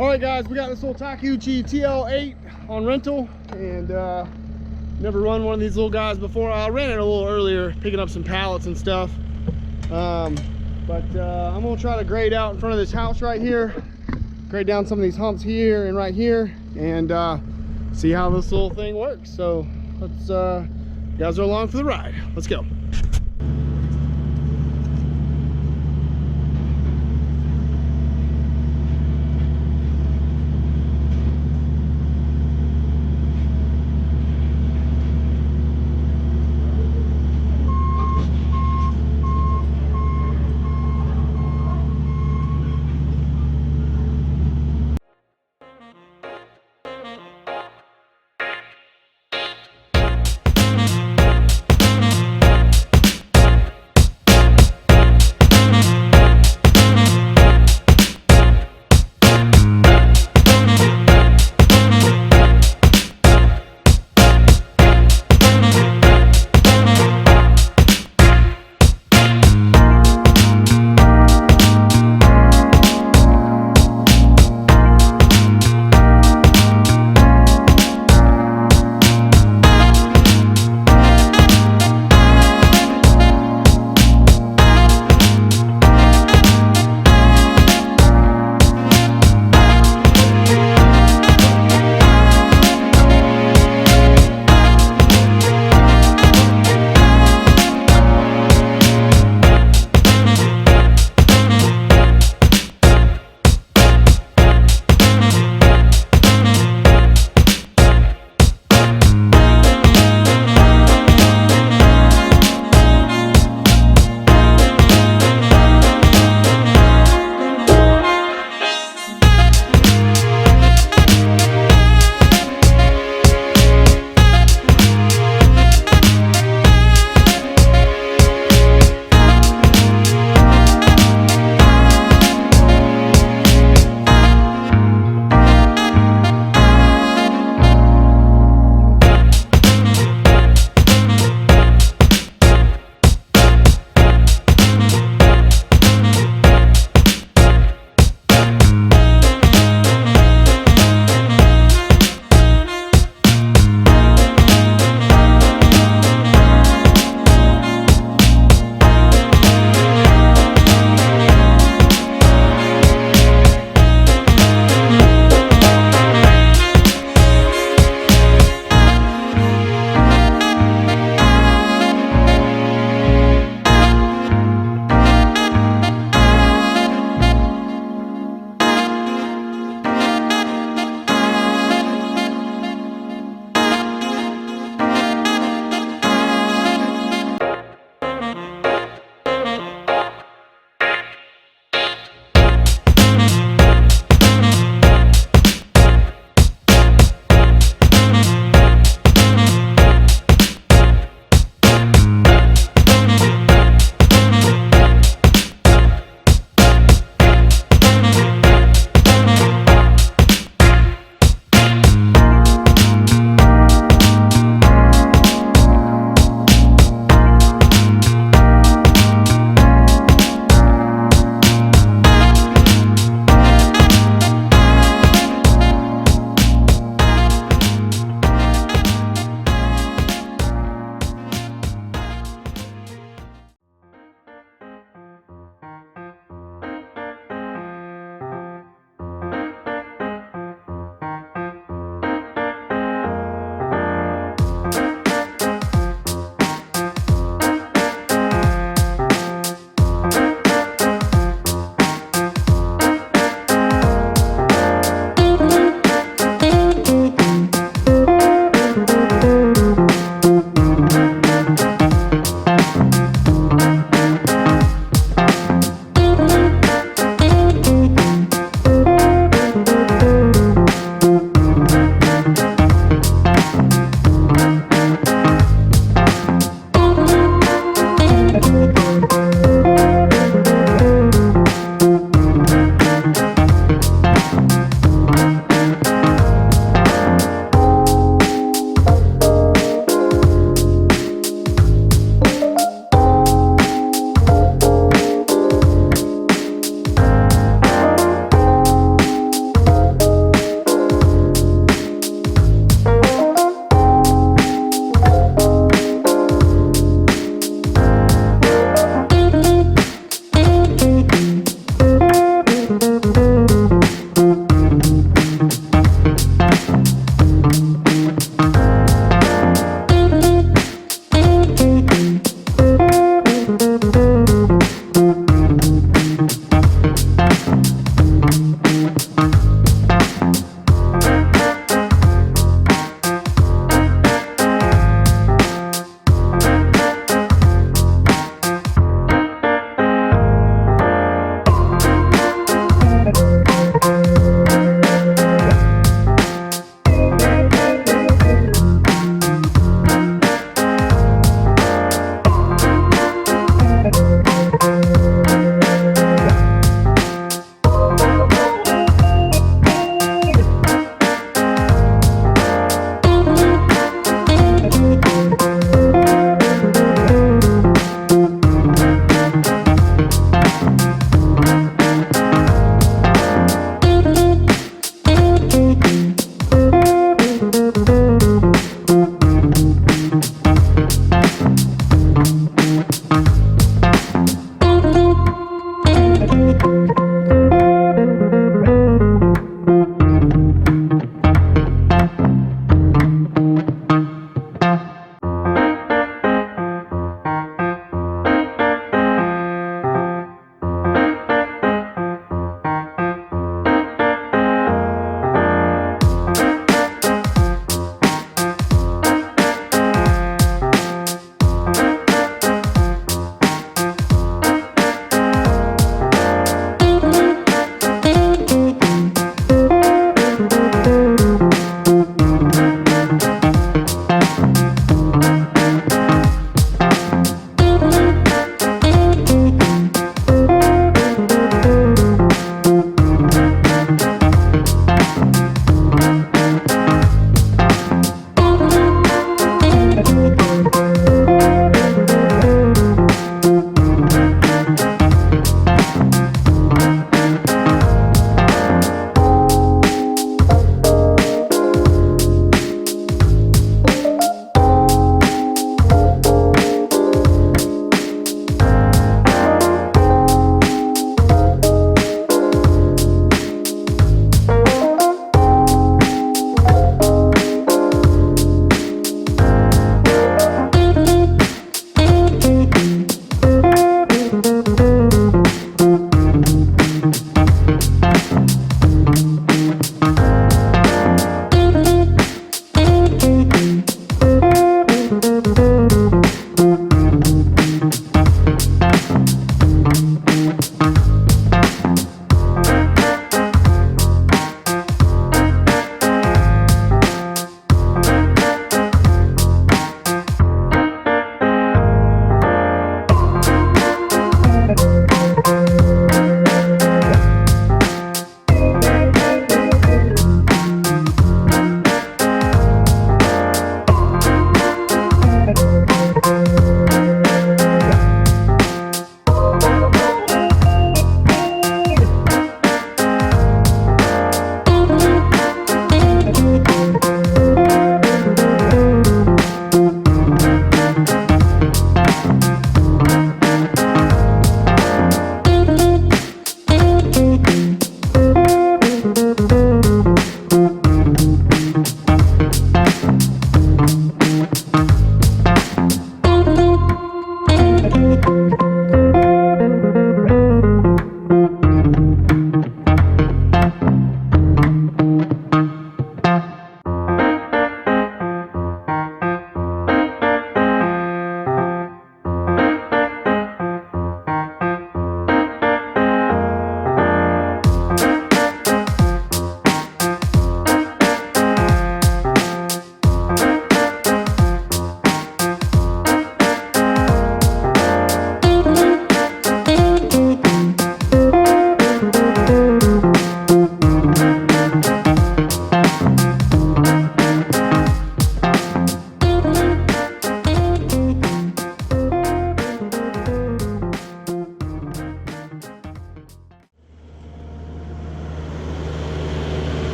All right, guys, we got this little Takeuchi TL8 on rental, and never run one of these little guys before. I ran it a little earlier, picking up some pallets and stuff. I'm gonna try to grade out in front of this house right here, grade down some of these humps here and right here, and see how this little thing works. So let's, you guys are along for the ride. Let's go.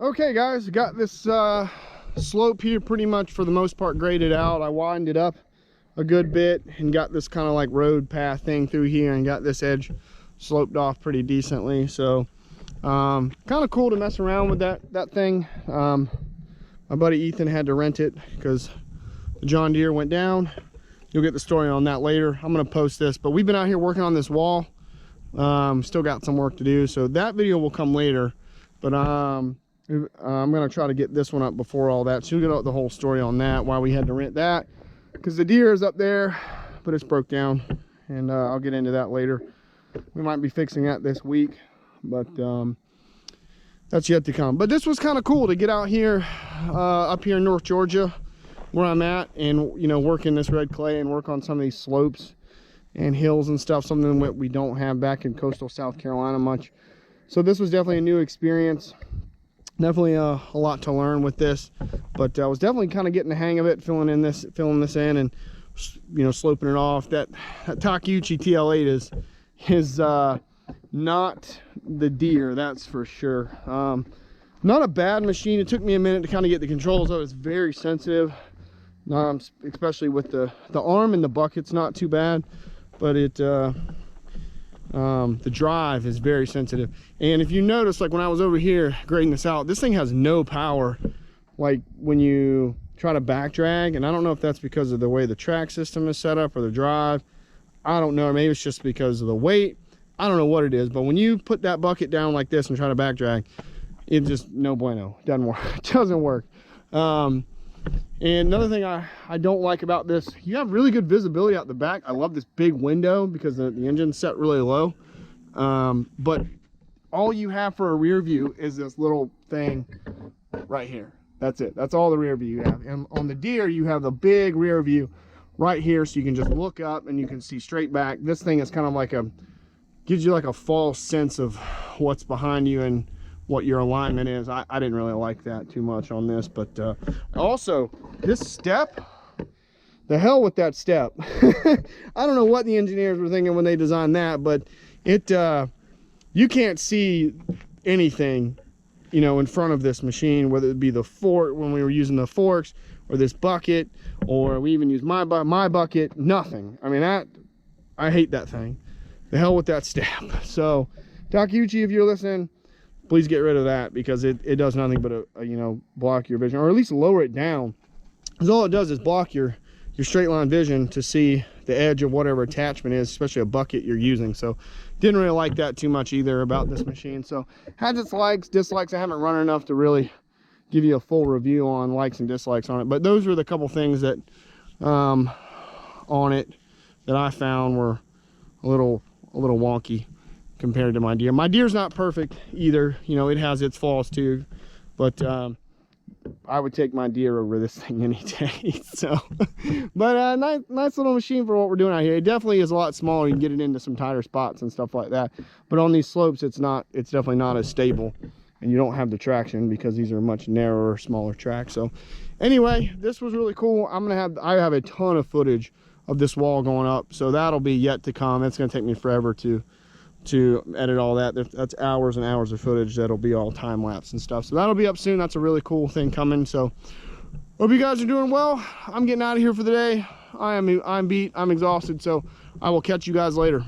Okay guys, got this slope here pretty much for the most part graded out. I widened it up a good bit and got this kind of like road path thing through here and got this edge sloped off pretty decently. So kind of cool to mess around with that thing. My buddy Ethan had to rent it because the John Deere went down. You'll get the story on that later. I'm gonna post this, but we've been out here working on this wall. Still got some work to do, so that video will come later. But I'm gonna try to get this one up before all that, so you'll get the whole story on that, why we had to rent that, because the Deere is up there but it's broke down, and I'll get into that later. We might be fixing that this week, but that's yet to come. But this was kind of cool to get out here up here in North Georgia where I'm at, and you know, work in this red clay and work on some of these slopes and hills and stuff, something that we don't have back in coastal South Carolina much. So this was definitely a new experience. Definitely a lot to learn with this, but I was definitely kind of getting the hang of it, filling this in, and you know, sloping it off. That Takeuchi TL8 is not the Deere, that's for sure. Not a bad machine. It took me a minute to kind of get the controls of it. It's very sensitive, especially with the arm and the bucket's not too bad, but the drive is very sensitive. And if you notice, like when I was over here grading this out, this thing has no power like when you try to back drag, and I don't know if that's because of the way the track system is set up or the drive. I don't know, maybe it's just because of the weight. I don't know what it is, but when you put that bucket down like this and try to back drag, it just no bueno. It doesn't work. It doesn't work. And another thing I don't like about this, you have really good visibility out the back. I love this big window because the engine's set really low. But all you have for a rear view is this little thing right here. That's it. That's all the rear view you have. And on the Deere, you have the big rear view right here, so you can just look up and you can see straight back. This thing is kind of like gives you like a false sense of what's behind you and what your alignment is. I didn't really like that too much on this, but also this step, the hell with that step. I don't know what the engineers were thinking when they designed that, but it you can't see anything, you know, in front of this machine, whether it be the fork when we were using the forks, or this bucket, or we even use my bucket. Nothing. I mean, I hate that thing. The hell with that step. So Takeuchi, if you're listening, please get rid of that, because it does nothing but you know, block your vision, or at least lower it down, because all it does is block your straight line vision to see the edge of whatever attachment is, especially a bucket you're using. So didn't really like that too much either about this machine. So has its likes, dislikes. I haven't run enough to really give you a full review on likes and dislikes on it, but those were the couple things that on it that I found were a little wonky compared to my Deere. My Deere's not perfect either, you know, it has its flaws too, but I would take my Deere over this thing any day. So but nice little machine for what we're doing out here. It definitely is a lot smaller. You can get it into some tighter spots and stuff like that, but on these slopes it's definitely not as stable, and you don't have the traction because these are much narrower, smaller tracks. So anyway, this was really cool. I have a ton of footage of this wall going up, so that'll be yet to come. It's going to take me forever to edit all that. That's hours and hours of footage that'll be all time lapse and stuff, so that'll be up soon. That's a really cool thing coming. So hope you guys are doing well. I'm getting out of here for the day. I'm beat, I'm exhausted, so I will catch you guys later.